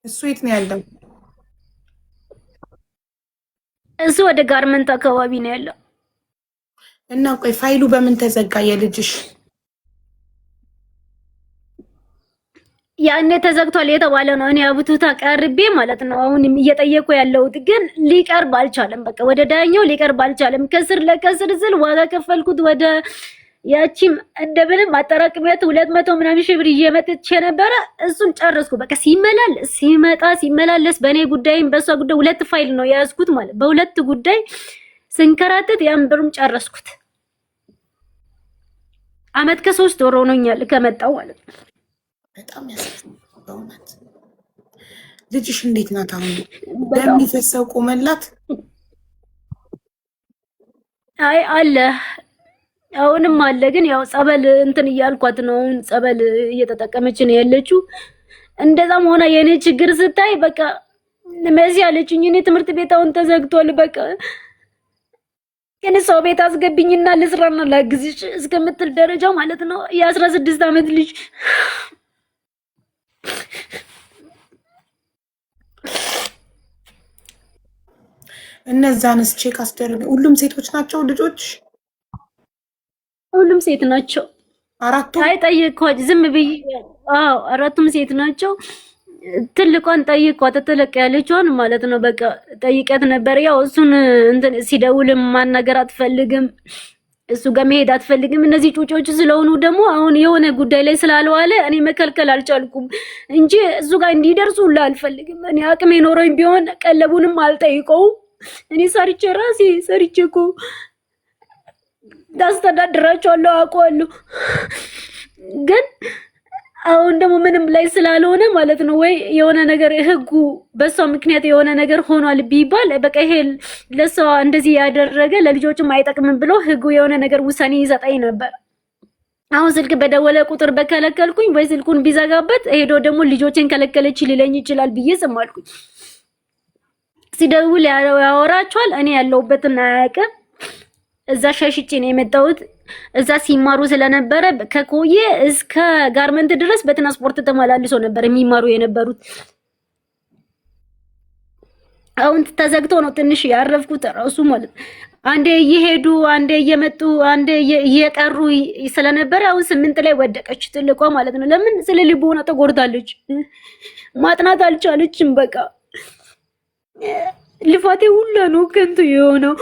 እሱ የት ነው ያለው?
እሱ ወደ ጋርመንት አካባቢ ነው ያለው።
እና ቆይ ፋይሉ በምን ተዘጋ የልጅሽ?
ያኔ ተዘግቷል የተባለ ነው። እኔ አብቱታ ቀርቤ ማለት ነው አሁን እየጠየቁ ያለሁት ግን ሊቀርብ አልቻለም። በቃ ወደ ዳኛው ሊቀርብ አልቻለም። ከስር ለከስር ስል ዋጋ ከፈልኩት። ወደ ያቺም እንደምንም አጠራቅሚያት 200 ምናምን ሺህ ብር እየመጥቼ ነበረ። እሱን ጨረስኩ። በቃ ሲመላለስ በእኔ ጉዳይም በእሷ ጉዳይ 2 ፋይል ነው የያዝኩት ማለት በ2 ጉዳይ ስንከራተት ያን ብሩም ጨረስኩት። አመት ከ3 ወር ሆኖኛል ከመጣው ማለት ነው።
በጣም ያሳዝናል በእውነት። ልጅሽ እንዴት ናት አሁን? በሚፈሰው ቆመላት?
አይ አለ አሁንም አለ። ግን ያው ጸበል እንትን እያልኳት ነው። አሁን ጸበል እየተጠቀመች ነው ያለችው። እንደዛም ሆነ የኔ ችግር ስታይ በቃ መሲ አለችኝ። እኔ ትምህርት ቤት አሁን ተዘግቷል። በቃ ግን ሰው ቤት አስገብኝና ልስራና ላግዝሽ እስከምትል ደረጃ ማለት ነው። የ16 ዓመት ልጅ
እነዛንስ ቼክ አስደርግ። ሁሉም ሴቶች ናቸው ልጆች?
ሁሉም ሴት ናቸው።
አራቱም?
አይ ጠይቀዋት ዝም ብዬ። አዎ አራቱም ሴት ናቸው። ትልቋን ጠይቋት፣ ትልቅ ያለችዋን ማለት ነው። በቃ ጠይቀት ነበር። ያው እሱን እንትን ሲደውልም ማናገር አትፈልግም፣ እሱ ጋር መሄድ አትፈልግም። እነዚህ ጩጮች ስለሆኑ ደግሞ አሁን የሆነ ጉዳይ ላይ ስላልዋለ እኔ መከልከል አልቻልኩም እንጂ እሱ ጋር እንዲደርሱ ሁላ አልፈልግም። እኔ አቅሜ ኖሮኝ ቢሆን ቀለቡንም አልጠይቀውም። እኔ ሰርቼ ራሴ ሰርቼ እኮ ታስተዳድራቸዋለሁ፣ አውቀዋለሁ። ግን አሁን ደግሞ ምንም ላይ ስላልሆነ ማለት ነው ወይ የሆነ ነገር ህጉ በሷ ምክንያት የሆነ ነገር ሆኗል ቢባል በቃ ይሄ ለሷ እንደዚህ ያደረገ ለልጆችም አይጠቅምም ብሎ ህጉ የሆነ ነገር ውሳኔ ይሰጣኝ ነበር። አሁን ስልክ በደወለ ቁጥር በከለከልኩኝ ወይ ስልኩን ቢዘጋበት ሄዶ ደግሞ ልጆችን ከለከለች ሊለኝ ይችላል ብዬ ዝም አልኩኝ። ሲደውል ያወራቸዋል፣ እኔ ያለሁበትን አያውቅም። እዛ ሸሽቼ ነው የመጣሁት። እዛ ሲማሩ ስለነበረ ከኮዬ እስከ ጋርመንት ድረስ በትራንስፖርት ተመላልሶ ነበር የሚማሩ የነበሩት። አሁን ተዘግቶ ነው ትንሽ ያረፍኩት ራሱ ማለት አንዴ እየሄዱ አንዴ እየመጡ አንዴ እየቀሩ ስለነበረ አሁን 8 ላይ ወደቀች ትልቋ ማለት ነው። ለምን ስለ ልቦና ተጎድታለች፣ ማጥናት አልቻለችም። በቃ ልፋቴ ሁሉ ነው ከንቱ የሆነው።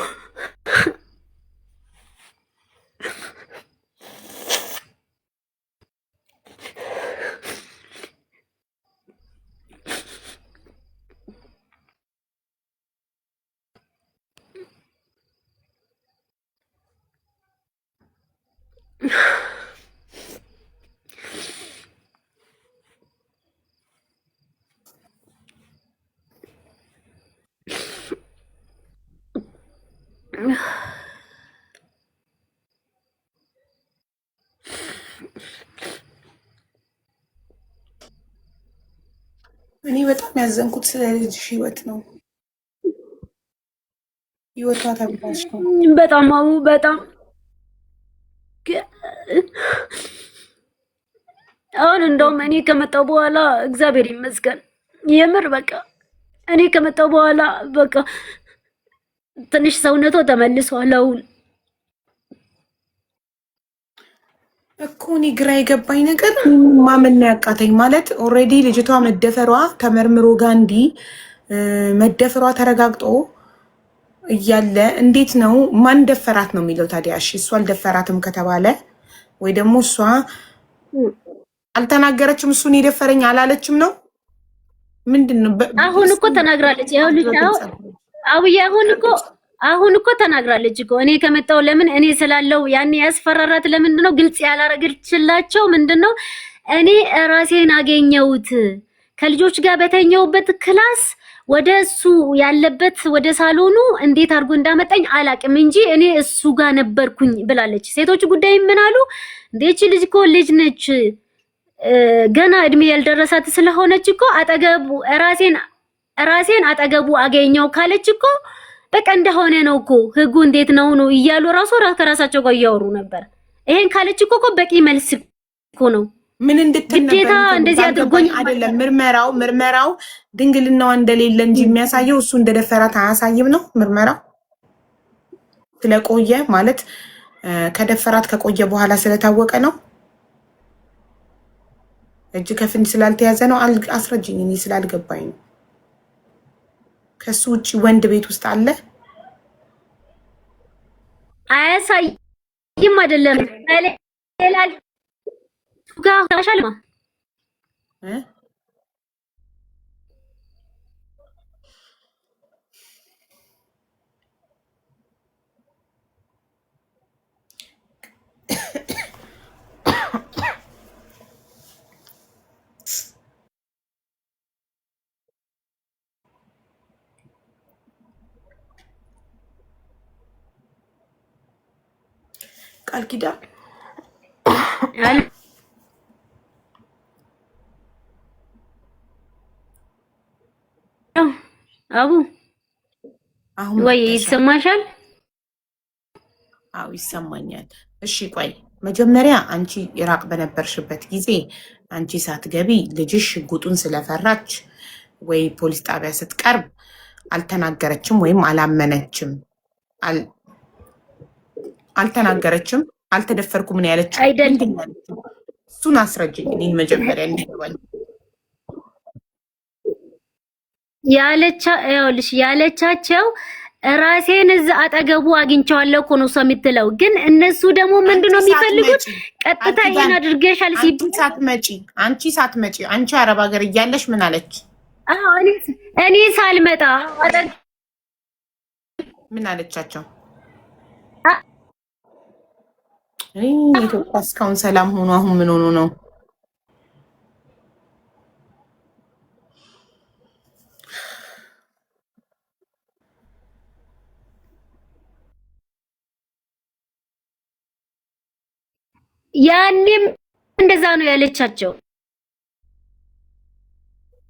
እኔ በጣም ያዘንኩት ስለ ልጅሽ ህይወት ነው። ህይወቷ ተብላሽ ነው።
በጣም አው በጣም አሁን እንደውም እኔ ከመጣሁ በኋላ እግዚአብሔር ይመስገን የምር በቃ እኔ ከመጣሁ በኋላ በቃ ትንሽ ሰውነቷ ተመልሷል። አሁን
እኮ እኔ ግራ የገባኝ ነገር ማመን ነው ያቃተኝ። ማለት ኦልሬዲ ልጅቷ መደፈሯ ተመርምሮ ጋንዲ መደፈሯ ተረጋግጦ እያለ እንዴት ነው ማን ደፈራት ነው የሚለው ታዲያ? እሺ እሷ አልደፈራትም ከተባለ ወይ ደግሞ እሷ አልተናገረችም እሱን የደፈረኝ አላለችም ነው ምንድን ነው?
አሁን እኮ ተናግራለች። ያው ልጅ አውዬ አሁን እኮ ተናግራለች እኮ እኔ ከመጣሁ ለምን እኔ ስላለው ያኔ ያስፈራራት ለምንድን ነው ግልጽ ያላረገችላቸው? ምንድነው እኔ ራሴን አገኘሁት ከልጆች ጋር በተኛውበት ክላስ ወደ እሱ ያለበት ወደ ሳሎኑ እንዴት አድርጎ እንዳመጣኝ አላቅም እንጂ እኔ እሱ ጋር ነበርኩኝ ብላለች። ሴቶች ጉዳይ ምን አሉ? እንዴች ልጅ እኮ ልጅ ነች ገና እድሜ ያልደረሳት ስለሆነች እኮ አጠገቡ ራሴን አጠገቡ አገኘው ካለች እኮ በቃ እንደሆነ ነው እኮ ህጉ እንዴት ነው እያሉ ከራሳቸው ጋር እያወሩ ነበር። ይሄን ካለች እኮ በቂ መልስ እኮ ነው።
ምን እንድትል
ግዴታ እንደዚህ አድርጎኝ
አይደለም። ምርመራው ድንግልናዋ እንደሌለ እንጂ የሚያሳየው እሱ እንደደፈራት አያሳይም ነው ምርመራው። ስለቆየ ማለት ከደፈራት ከቆየ በኋላ ስለታወቀ ነው። እጅ ከፍንጅ ስላልተያዘ ነው። አስረጅኝ፣ እኔ ስላልገባኝ ነው። ከሱ ውጪ ወንድ ቤት ውስጥ አለ?
አያሳይም አይደለም ሌላ ጋር ታሻልማ
ቃል ኪዳን
አቡ
አሁን
ወይ ይሰማሻል?
አዎ ይሰማኛል። እሺ ቆይ መጀመሪያ አንቺ ኢራቅ በነበርሽበት ጊዜ አንቺ ሳትገቢ ልጅሽ ሽጉጡን ስለፈራች ወይ ፖሊስ ጣቢያ ስትቀርብ አልተናገረችም ወይም አላመነችም። አልተናገረችም። አልተደፈርኩም ነው ያለችው።
አይደለም
እሱን አስረጅኝ እኔን መጀመሪያ እንዲገባኝ።
ያለቻቸው ራሴን እዛ አጠገቡ አግኝቼዋለሁ እኮ ነው እሷ የምትለው። ግን እነሱ ደግሞ ምንድነው የሚፈልጉት? ቀጥታ ይሄን አድርገሻል
አንቺ ሳትመጪ አንቺ አረብ ሀገር እያለሽ ምን አለች?
እኔ ሳልመጣ
ምን አለቻቸው? ኢትዮጵያ እስካሁን ሰላም ሆኖ አሁን ምን ሆኖ ነው?
ያኔም እንደዛ ነው ያለቻቸው።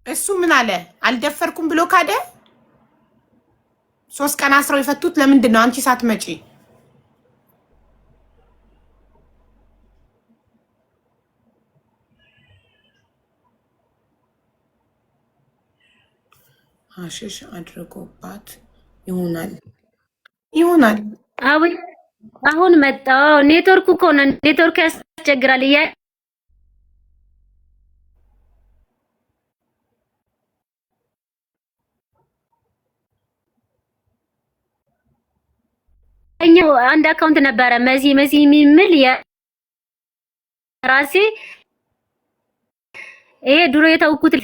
እሱ ምን አለ? አልደፈርኩም ብሎ ካደ። 3 ቀን አስረው የፈቱት ለምንድን ነው? አንቺ ሳትመጪ ሀሽሽ አድርጎባት ይሆናል።
አሁን መጣ። ኔትወርኩ እኮ ነው። ኔትወርክ ያስቸግራል። አንድ አካውንት ነበረ መሲ የሚል የራሴ ይሄ ድሮ የተውኩት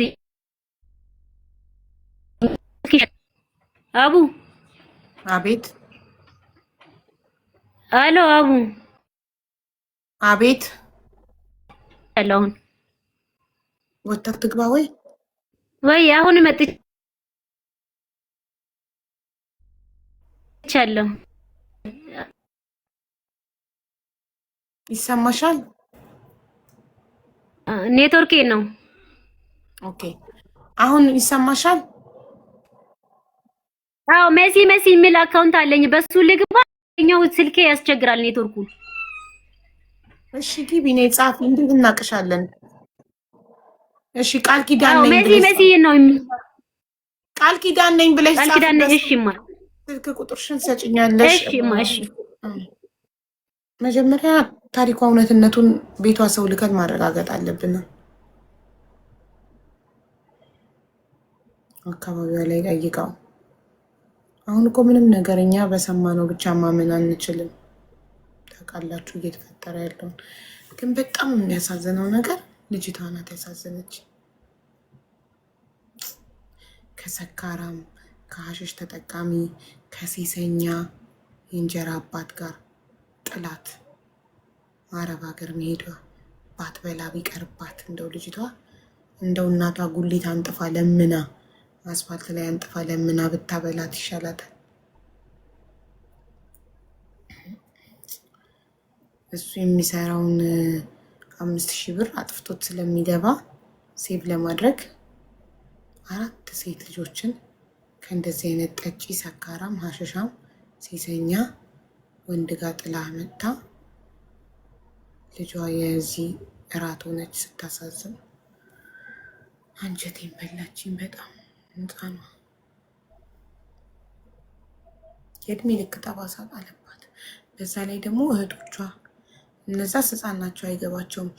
አቡ
አቤት።
አሎ አቡ
አቤት።
ያለውን
ወጣት ትግባ ወይ
አሁን መጥቻለሁ።
ይሰማሻል?
ኔትወርኬ ነው።
ኦኬ አሁን ይሰማሻል?
አዎ መሲ የሚል አካውንት አለኝ። በሱ ልግባ። የኛው ስልኬ ያስቸግራል ኔትወርኩ።
እሺ ግቢ ነይ ጻፊ። እንዴት እናቅሻለን? እሺ ቃል ኪዳን ነኝ
ብለሽ መሲ ነው
ቃል ኪዳን ነኝ ብለሽ ጻፊ።
ቃል ኪዳን ነኝ። እሺማ
ስልክ ቁጥርሽን ሰጭኛለሽ።
እሺማ እሺ።
መጀመሪያ ታሪኳ እውነትነቱን ቤቷ ሰው ልከን ማረጋገጥ አለብን። አካባቢዋ ላይ ጠይቀው። አሁን እኮ ምንም ነገርኛ በሰማነው ብቻ ማመን አንችልም። ታውቃላችሁ እየተፈጠረ ያለውን። ግን በጣም የሚያሳዝነው ነገር ልጅቷ ናት ያሳዘነች። ከሰካራም ከሀሽሽ ተጠቃሚ ከሴሰኛ የእንጀራ አባት ጋር ጥላት አረብ ሀገር መሄዷ ባትበላ ቢቀርባት እንደው ልጅቷ እንደው እናቷ ጉሊት አንጥፋ ለምና አስፋልት ላይ አንጥፋ ለምና ብታበላት ይሻላታል። እሱ የሚሰራውን 5000 ብር አጥፍቶት ስለሚገባ ሴቭ ለማድረግ 4 ሴት ልጆችን ከእንደዚህ አይነት ጠጪ፣ ሰካራም፣ ሀሸሻም፣ ሴሰኛ ወንድ ጋር ጥላ መጣ። ልጇ የዚህ እራት ሆነች። ስታሳዝን አንጀቴን በላችኝ በጣም ህፃኗ። የእድሜ ልክ ጠባሳ ጣለባት። በዛ ላይ ደግሞ እህቶቿ እነዛ ህፃን ናቸው፣ አይገባቸውም።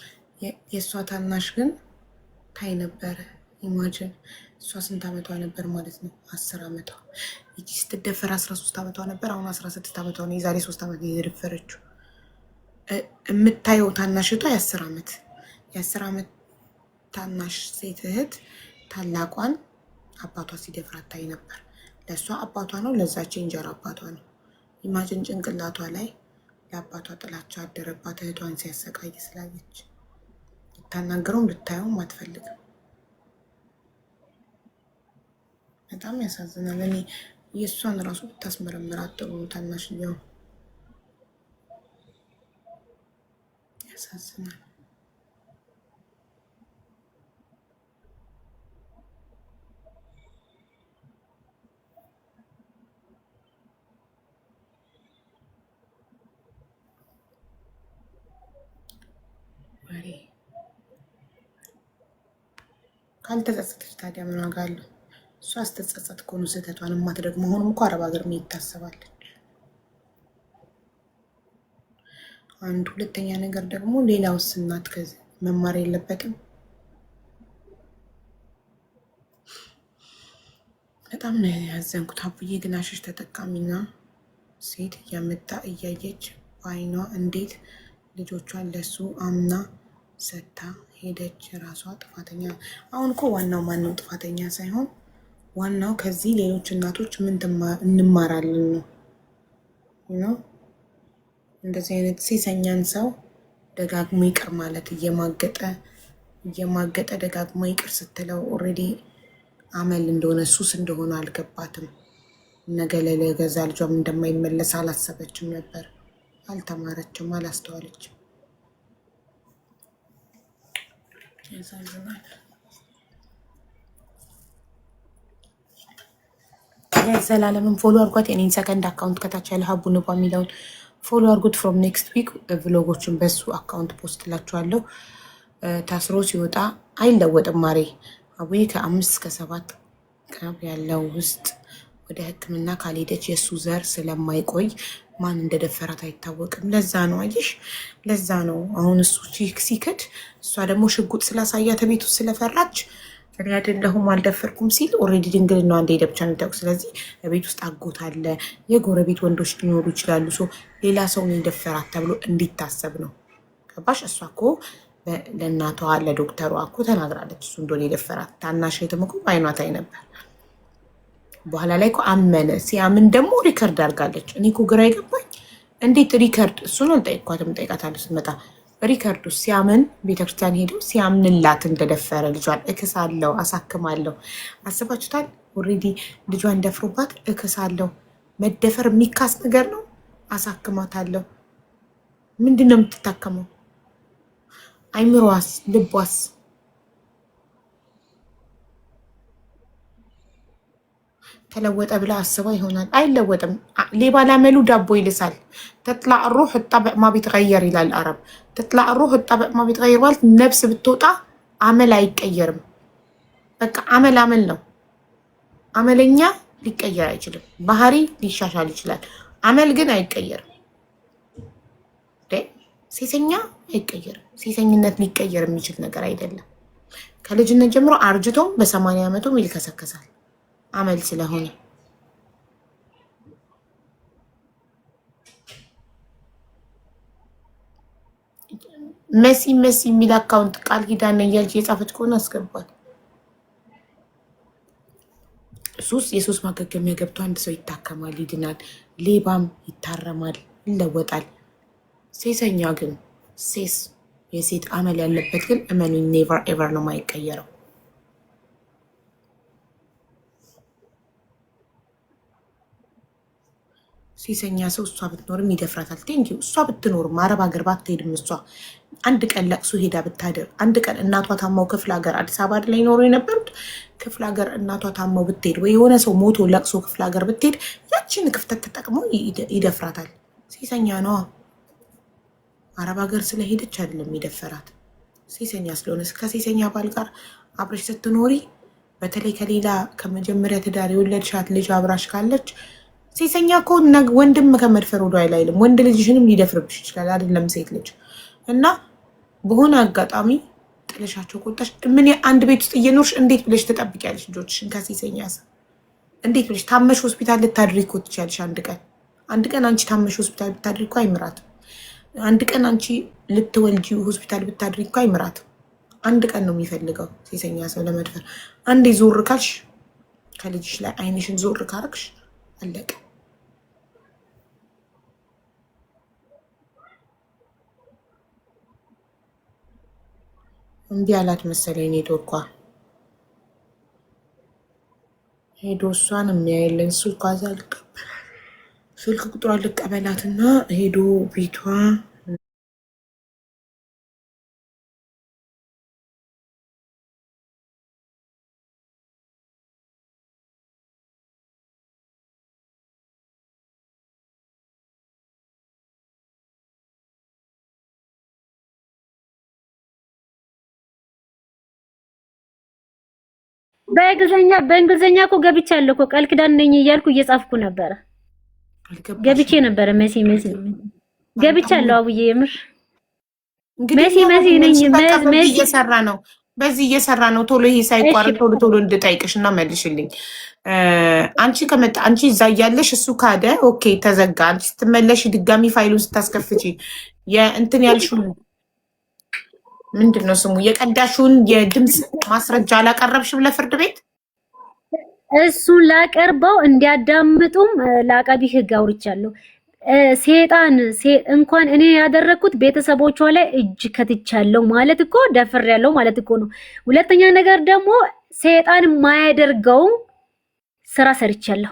የእሷ ታናሽ ግን ታይ ነበረ። ኢማጅን እሷ ስንት ዓመቷ ነበር ማለት ነው? 10 ዓመቷ። ይቺ ስትደፈር 13 ዓመቷ ነበር። አሁን 16 ዓመቷ ነው። የዛሬ 3 ዓመት የደፈረችው። የምታየው ታናሽቷ የ10 ዓመት ታናሽ ሴት እህት ታላቋን አባቷ ሲደፍራት ታይ ነበር። ለእሷ አባቷ ነው፣ ለዛች እንጀራ አባቷ ነው። ኢማጅን ጭንቅላቷ ላይ ለአባቷ ጥላቻ አደረባት። እህቷን ሲያሰቃይ ስላየች ልታናገረውም ልታየውም አትፈልግም። በጣም ያሳዝናል። እኔ የእሷን ራሱ ብታስመረምራት ጥሩ ነው። ታናሽየው ያሳዝናል። ካልተጸጸተች ታዲያ ምን ዋጋ አለው? እሷ አስተጸጸት ከሆኑ ስህተቷን ማትደግሞ መሆኑም እኮ አረብ ሀገር መሄድ ታስባለች። አንድ ሁለተኛ ነገር ደግሞ ሌላውስ እናት ከዚህ መማር የለበትም? በጣም ነው ያዘንኩት። አቡዬ ግን አሽሽ ተጠቃሚና ሴት እያመጣ እያየች በአይኗ እንዴት ልጆቿን ለሱ አምና ሰታ ሄደች። ራሷ ጥፋተኛ። አሁን እኮ ዋናው ማነው ጥፋተኛ ሳይሆን ዋናው ከዚህ ሌሎች እናቶች ምን እንማራለን ነው። እንደዚህ አይነት ሴሰኛን ሰው ደጋግሞ ይቅር ማለት እየማገጠ ደጋግሞ ይቅር ስትለው ኦልሬዲ አመል እንደሆነ ሱስ እንደሆነ አልገባትም። ነገ ለገዛ ልጇም እንደማይመለስ አላሰበችም ነበር። አልተማረችም፣ አላስተዋለችም። ያሳዝናል። ዘላለምን ፎሎ አድርጓት። የኔን ሰከንድ አካውንት ከታች ያለ ሀቡ ንባ የሚለውን ፎሎ አድርጉት። ፍሮም ኔክስት ዊክ ቭሎጎችን በሱ አካውንት ፖስት ላችኋለሁ። ታስሮ ሲወጣ አይለወጥም። ማሬ አቡዬ ከ5 እስከ 7 ቀን ያለው ውስጥ ወደ ሕክምና ካልሄደች የእሱ ዘር ስለማይቆይ ማን እንደደፈራት አይታወቅም። ለዛ ነው አየሽ፣ ለዛ ነው አሁን እሱ ሲክድ፣ እሷ ደግሞ ሽጉጥ ስላሳያት ቤት ውስጥ ስለፈራች እኔ አይደለሁም አልደፈርኩም ሲል ኦልሬዲ ድንግልና እንደሄደ ብቻ ነው የምታውቁ። ስለዚህ በቤት ውስጥ አጎት አለ፣ የጎረቤት ወንዶች ሊኖሩ ይችላሉ። ሌላ ሰው የደፈራት ተብሎ እንዲታሰብ ነው። ገባሽ? እሷ እኮ ለእናቷ ለዶክተሯ እኮ ተናግራለች እሱ እንደሆነ የደፈራት። ታናሽ እህትም እኮ በዓይኗ ታይ ነበር። በኋላ ላይ እኮ አመነ። ሲያምን ደግሞ ሪከርድ አድርጋለች። እኔ እኮ ግራ ይገባኝ እንዴት ሪከርድ፣ እሱን አልጠይኳትም፣ እጠይቃታለሁ ስትመጣ። ሪከርዱ ሲያምን ቤተክርስቲያን ሄደው ሲያምንላት እንደደፈረ ልጇን እክሳለሁ፣ አሳክማለሁ። አስባችሁታል? ኦልሬዲ ልጇን ደፍሮባት እክሳለሁ። መደፈር የሚካስ ነገር ነው። አሳክማታለሁ። ምንድን ነው የምትታከመው? አይምሮዋስ ልቧስ? ተለወጠ ብላ አስባ ይሆናል። አይለወጥም። ሌባ ላመሉ ዳቦ ይልሳል። ተጥላዕ ሩሕ እጣበዕ ማ ቢትቀየር ይላል አረብ። ተጥላዕ ሩሕ እጣበዕ ማ ቢትቀየር ማለት ነፍስ ብትወጣ አመል አይቀየርም። በቃ አመል አመል ነው። አመለኛ ሊቀየር አይችልም። ባህሪ ሊሻሻል ይችላል። አመል ግን አይቀየርም። ሴሰኛ አይቀየርም። ሴሰኝነት ሊቀየር የሚችል ነገር አይደለም። ከልጅነት ጀምሮ አርጅቶም በ80 ዓመቱም ይልከሰከሳል። አመል ስለሆነ መሲ የሚል አካውንት ቃል ኪዳን እያልች የጻፈች ከሆነ አስገባል። ሱስ የሱስ ማገገሚያ ገብቶ አንድ ሰው ይታከማል፣ ይድናል። ሌባም ይታረማል፣ ይለወጣል። ሴሰኛ ግን የሴት አመል ያለበት ግን እመኑኝ ኔቨር ኤቨር ነው የማይቀየረው። ሴሰኛ ሰው እሷ ብትኖርም ይደፍራታል። ቴንኪው እሷ ብትኖርም አረብ ሀገር ባትሄድም እሷ አንድ ቀን ለቅሶ ሄዳ ብታደር፣ አንድ ቀን እናቷ ታማው ክፍለ ሀገር አዲስ አበባ ላይ ይኖሩ የነበሩት ክፍለ ሀገር እናቷ ታማው ብትሄድ ወይ የሆነ ሰው ሞቶ ለቅሶ ክፍለ ሀገር ብትሄድ ያችን ክፍተት ተጠቅመው ይደፍራታል። ሴሰኛ ነዋ። አረብ ሀገር ስለሄደች አይደለም ይደፈራት፣ ሴሰኛ ስለሆነ። ከሴሰኛ ባል ጋር አብረሽ ስትኖሪ በተለይ ከሌላ ከመጀመሪያ ትዳር የወለድሻት ልጅ አብራሽ ካለች ሴሰኛ እኮ ወንድም ከመድፈር ወደ አይልም። ወንድ ልጅሽንም ሊደፍርብሽ ይችላል፣ አይደለም ሴት ልጅ። እና በሆነ አጋጣሚ ጥለሻቸው ቆጣሽ። ምን አንድ ቤት ውስጥ እየኖርሽ እንዴት ብለሽ ትጠብቂያለሽ ልጆችሽን ከሴሰኛ ሰው? እንዴት ብለሽ ታመሽ ሆስፒታል ልታድሪ እኮ ትችያለሽ። አንድ ቀን አንቺ ታመሽ ሆስፒታል ብታድሪ እኮ አይምራትም። አንድ ቀን አንቺ ልትወልጂ ሆስፒታል ብታድሪ እኮ አይምራትም። አንድ ቀን ነው የሚፈልገው ሴሰኛ ሰው ለመድፈር። አንዴ ዞር ካልሽ ከልጅሽ ላይ አይንሽን ዞር ካረግሽ አለቀ። እምቢ አላት መሰለኝ ኔትወርኳ ሄዶ እሷን የሚያየለን ስልክ ቁጥሯን ልቀበላትና ሄዶ ቤቷ
በእንግሊዘኛ እኮ ገብቻለሁ እኮ ቃል ኪዳን ነኝ እያልኩ እየጻፍኩ ነበረ። ገብቼ ነበረ መሲ ገብቻለሁ። አቡዬ የምር መሲ ነኝ።
እየሰራ ነው በዚህ እየሰራ ነው። ቶሎ ይሄ ሳይቋረጥ ቶሎ እንድጠይቅሽ እና መልሽልኝ። አንቺ እዛ እያለሽ እሱ ካደ፣ ኦኬ ተዘጋ። አንቺ ስትመለሽ ድጋሚ ፋይሉን ስታስከፍቺ የእንትን ያልሽውን ምንድን ነው ስሙ የቀዳሽውን የድምፅ ማስረጃ አላቀረብሽም ለፍርድ ቤት?
እሱን ላቀርበው እንዲያዳምጡም ለአቃቢ ህግ አውርቻለሁ። ሴጣን እንኳን እኔ ያደረኩት ቤተሰቦቿ ላይ እጅ ከትቻለሁ ማለት እኮ ደፍሬያለሁ ማለት እኮ ነው። ሁለተኛ ነገር ደግሞ ሴጣን የማያደርገው ስራ ሰርቻለሁ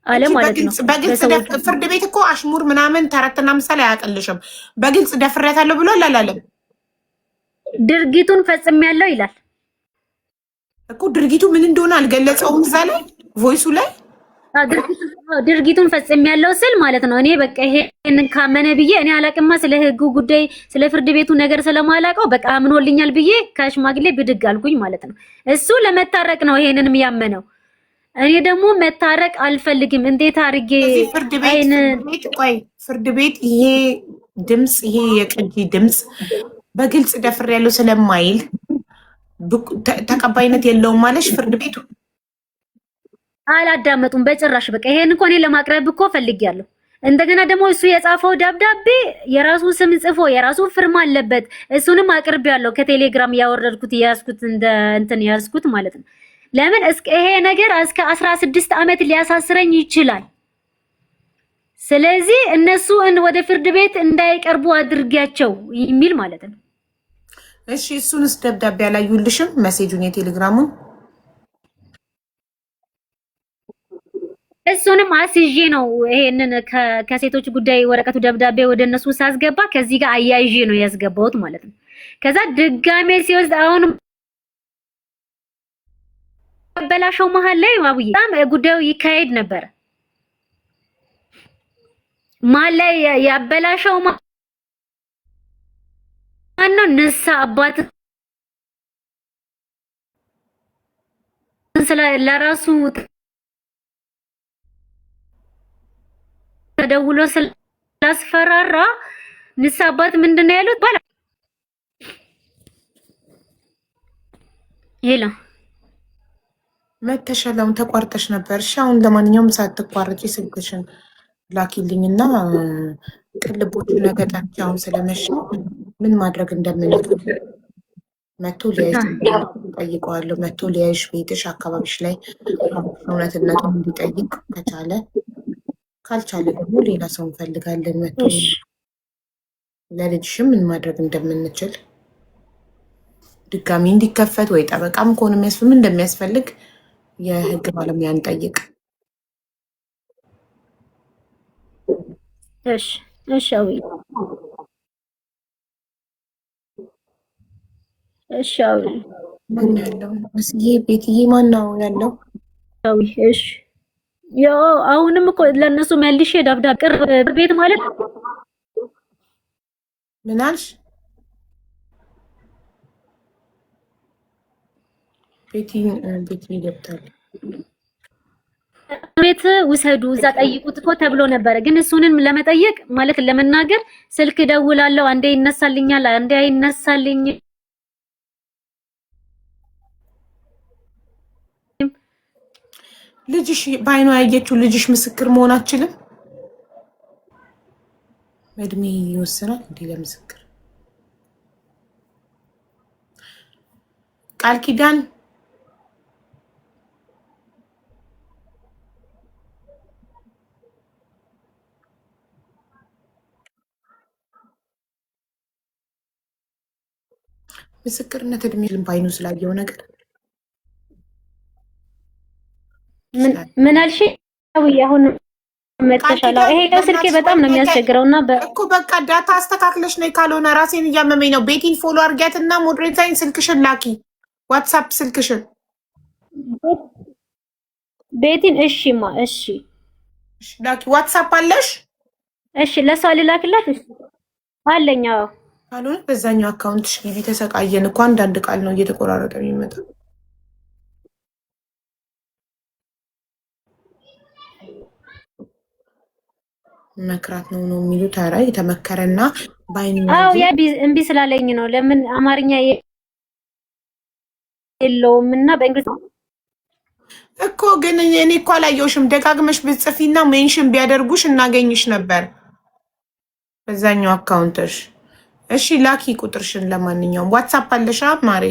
አለ ማለት ነው።
በግልጽ ፍርድ ቤት እኮ አሽሙር ምናምን ተረትና ምሳሌ አያቀልሽም። በግልጽ ደፍሬያታለሁ ብሏል አላለም?
ድርጊቱን ፈጽሜያለሁ ይላል
እኮ። ድርጊቱ ምን እንደሆነ አልገለጸውም እዛ ላይ ቮይሱ ላይ
ድርጊቱን ፈጽሜያለሁ ስል ማለት ነው። እኔ በቃ ይሄንን ካመነ ብዬ እኔ አላቅማ ስለ ህጉ ጉዳይ ስለ ፍርድ ቤቱ ነገር ስለማላቀው በቃ አምኖልኛል ብዬ ከሽማግሌ ብድግ አልኩኝ ማለት ነው። እሱ ለመታረቅ ነው ይሄንንም ያመነው። እኔ ደግሞ መታረቅ አልፈልግም። እንዴት አድርጌ
ፍርድ ቤት ይሄ ድምፅ ይሄ የቅጂ ድምፅ በግልጽ ደፍሬያለሁ ስለማይል ተቀባይነት የለውም ማለሽ ፍርድ ቤቱ
አላዳመጡም በጭራሽ። በቃ ይሄን እኮ እኔ ለማቅረብ እኮ ፈልጊያለሁ። እንደገና ደግሞ እሱ የጻፈው ደብዳቤ የራሱ ስም ጽፎ የራሱ ፍርማ አለበት። እሱንም አቅርቤያለሁ ከቴሌግራም ያወረድኩት ያስኩት እንትን ያስኩት ማለት ነው። ለምን ይሄ ነገር እስከ 16 ዓመት ሊያሳስረኝ ይችላል። ስለዚህ እነሱ ወደ ፍርድ ቤት እንዳይቀርቡ አድርጊያቸው የሚል ማለት ነው።
እሺ እሱንስ ደብዳቤ አላዩልሽም? ሜሴጁን የቴሌግራሙን
እሱንም አስይዤ ነው ይሄንን ከሴቶች ጉዳይ ወረቀቱ ደብዳቤ ወደ እነሱ ሳስገባ ከዚህ ጋር አያይዤ ነው ያስገባሁት ማለት ነው። ከዛ ድጋሜ ሲወስድ አሁን በላሻው መሀል ላይ አቡዬ በጣም ጉዳዩ ይካሄድ ነበር። መሀል ላይ ያበላሸው ማነው? ንሳ አባት ለራሱ ተደውሎ ስላስፈራራ ንሳ አባት ምንድነው ያሉት? ባላ ሄሎ
መተሻላውን ተቋርጠሽ ነበር። እሺ አሁን ለማንኛውም ሳትቋረጪ ስልክሽን ላኪልኝና ቅልቦቹ ነገጣች። አሁን ስለመሸ ምን ማድረግ እንደምንችል መቶ ሊያይሽ ጠይቀዋለሁ። መቶ ሊያይሽ ቤትሽ አካባቢሽ ላይ እውነትነቱን እንዲጠይቅ ከቻለ፣ ካልቻለ ደግሞ ሌላ ሰው እንፈልጋለን። መቶ ለልጅሽም ምን ማድረግ እንደምንችል ድጋሚ እንዲከፈት ወይ ጠበቃም ከሆነ ምን እንደሚያስፈልግ የህግ ባለሙያ እንጠይቅ።
እሺ እሺ አዊ እሺ አዊ
ማን ያለው መስዬ ቤትዬ ማን ነው ያለው?
አዊ እሺ ያው አሁንም እኮ ለነሱ መልሼ ደብዳቤ ቅርብ ቤት ማለት
ምን አልሽ? ቤቲ ገብታል።
ቤት ውሰዱ እዛ ጠይቁት እኮ ተብሎ ነበረ። ግን እሱንም ለመጠየቅ ማለት ለመናገር ስልክ ደውላለሁ፣ አንዴ ይነሳልኛል፣ አንዴ አይነሳልኝ።
ልጅሽ በአይኗ ያየችው ልጅሽ ምስክር መሆን አትችልም? እድሜ ይወስናል እንዴ ለምስክር? ቃል ኪዳን ምስክርነት እድሜ በአይኑ ስላየው ነገር
ምን አልሽ? አሁን መተሻላ ይሄ ስልኬ በጣም ነው የሚያስቸግረውና
እኮ በቃ ዳታ አስተካክለሽ ነው። ካልሆነ ራሴን እያመመኝ ነው። ቤቲን ፎሎ አርጊያትና ሞዴሬታይን ስልክሽን ላኪ፣ ዋትስአፕ ስልክሽን
ቤቲን። እሺማ እሺ
ላኪ። ዋትስአፕ አለሽ?
እሺ ለሷ ልላክላት። እሺ አለኝ። አዎ
ካልሆነ በዛኛው አካውንትሽ ግቢ። ተሰቃየን እኮ አንዳንድ ቃል ነው እየተቆራረጠ የሚመጣው። መክራት ነው የሚሉት። ኧረ የተመከረና ባይን
አዎ ያ እምቢ ስላለኝ ነው። ለምን አማርኛ የለውም እና በእንግሊዝ
እኮ ግን እኔ እኮ አላየሁሽም። ደጋግመሽ ብትጽፊና ሜንሽን ቢያደርጉሽ እናገኝሽ ነበር በዛኛው አካውንትሽ። እሺ ላኪ ቁጥርሽን። ለማንኛውም ዋትሳፕ አለሽ ማሬ?